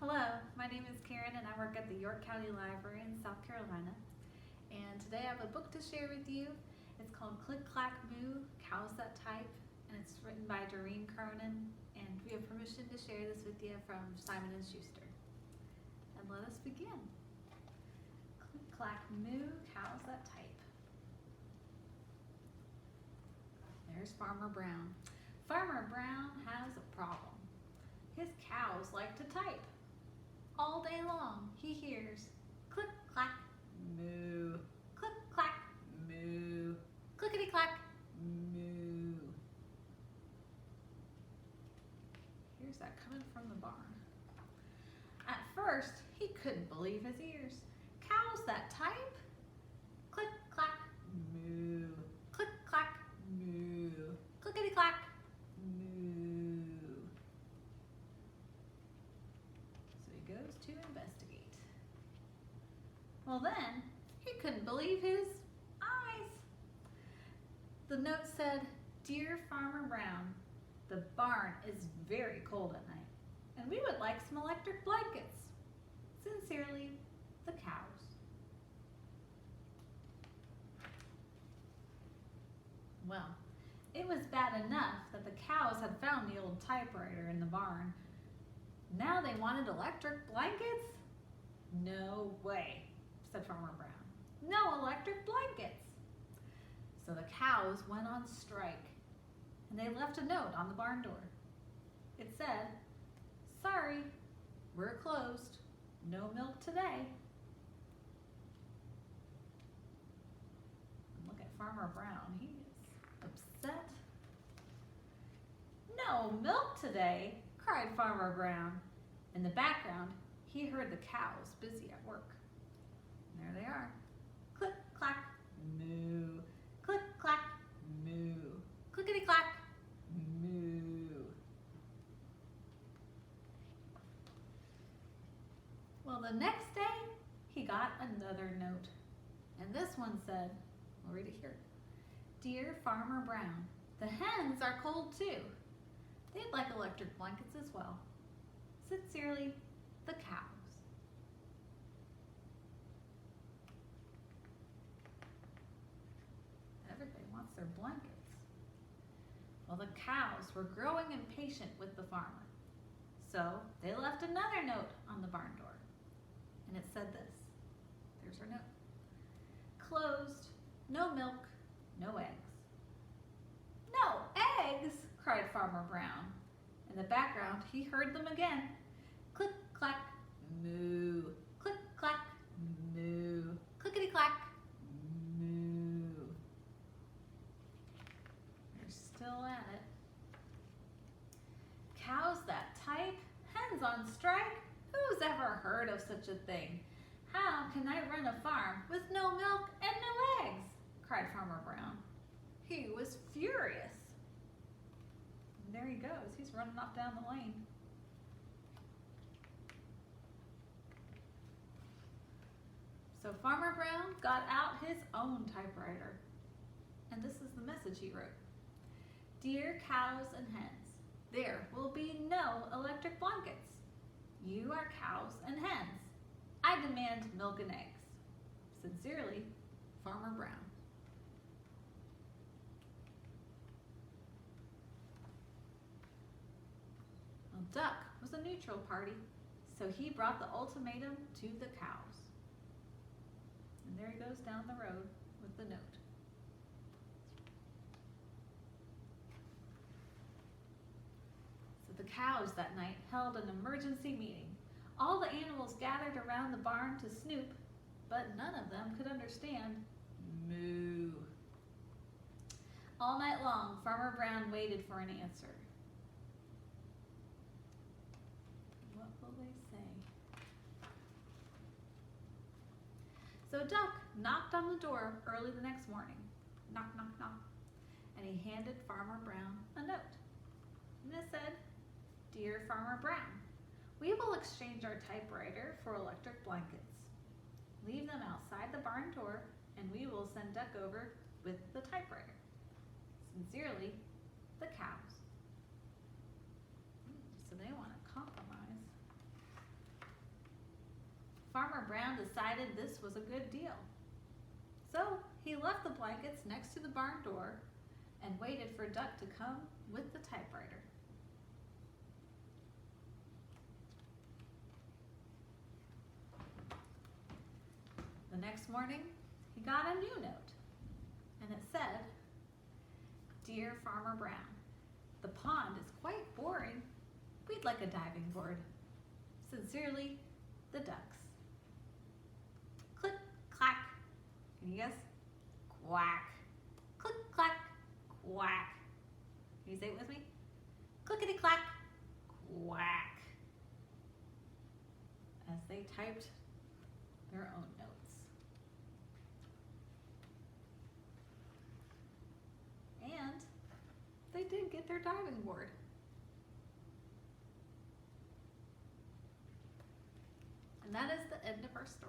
Hello, my name is Karen and I work at the York County Library in South Carolina. And today I have a book to share with you. It's called Click, Clack, Moo, Cows That Type, and it's written by Doreen Cronin, and we have permission to share this with you from Simon Schuster. And let us begin. Click, clack, moo, cows that type. There's Farmer Brown. Farmer Brown has a problem. His cows like to type. All day long he hears click, clack, moo, click, clack, moo, clickety, clack, moo. Here's that coming from the barn. At first, he couldn't believe his ears. Cows that type? Click, clack, moo, click, clack, moo, clickety, clack, moo. So he goes to investigate. Well then, he couldn't believe his eyes. The note said, "Dear Farmer Brown, the barn is very cold at night, and we would like some electric blankets. Sincerely, the cows." Well, it was bad enough that the cows had found the old typewriter in the barn. Now they wanted electric blankets? No way, said Farmer Brown. No electric blankets. So the cows went on strike, and they left a note on the barn door. It said, "Sorry, we're closed. No milk today." And look at Farmer Brown. He is upset. "No milk today," cried Farmer Brown. In the background, he heard the cows busy at work. And there they are. Click, clack, moo. Click, clack, moo. Clickety, clack, moo. Well, the next day, he got another note. And this one said, I'll read it here. "Dear Farmer Brown, the hens are cold too. They'd like electric blankets as well. Sincerely, the cows." Everybody wants their blankets. Well, the cows were growing impatient with the farmer. So they left another note on the barn door. And it said this. There's our note. "Closed, no milk, no eggs." "No eggs!" cried Farmer Brown. In the background, he heard them again. Click, clack, moo. Click, clack, moo. Clickety, clack, moo. They're still at it. Cows that type? Hens on strike? Who's ever heard of such a thing? How can I run a farm with no milk and no eggs? Cried Farmer Brown. He was furious. And there he goes. He's running off down the lane. So Farmer Brown got out his own typewriter. And this is the message he wrote. "Dear cows and hens, there will be no electric blankets. You are cows and hens. I demand milk and eggs. Sincerely, Farmer Brown." Well, Duck was a neutral party, so he brought the ultimatum to the cows. And there he goes down the road with the note. So the cows that night held an emergency meeting. All the animals gathered around the barn to snoop, but none of them could understand moo. All night long, Farmer Brown waited for an answer. What will they say? So Duck knocked on the door early the next morning. Knock, knock, knock. And he handed Farmer Brown a note. And it said, "Dear Farmer Brown, we will exchange our typewriter for electric blankets. Leave them outside the barn door and we will send Duck over with the typewriter. Sincerely, the cows." So they want to compromise. Farmer Brown decided this was a good deal. So he left the blankets next to the barn door and waited for Duck to come with the typewriter. The next morning, he got a new note, and it said, "Dear Farmer Brown, the pond is quite boring. We'd like a diving board. Sincerely, the ducks." Click, clack. Can you guess? Quack. Click, clack, quack. Can you say it with me? Clickety clack, quack. As they typed their own notes. And they did get their diving board. And that is the end of our story.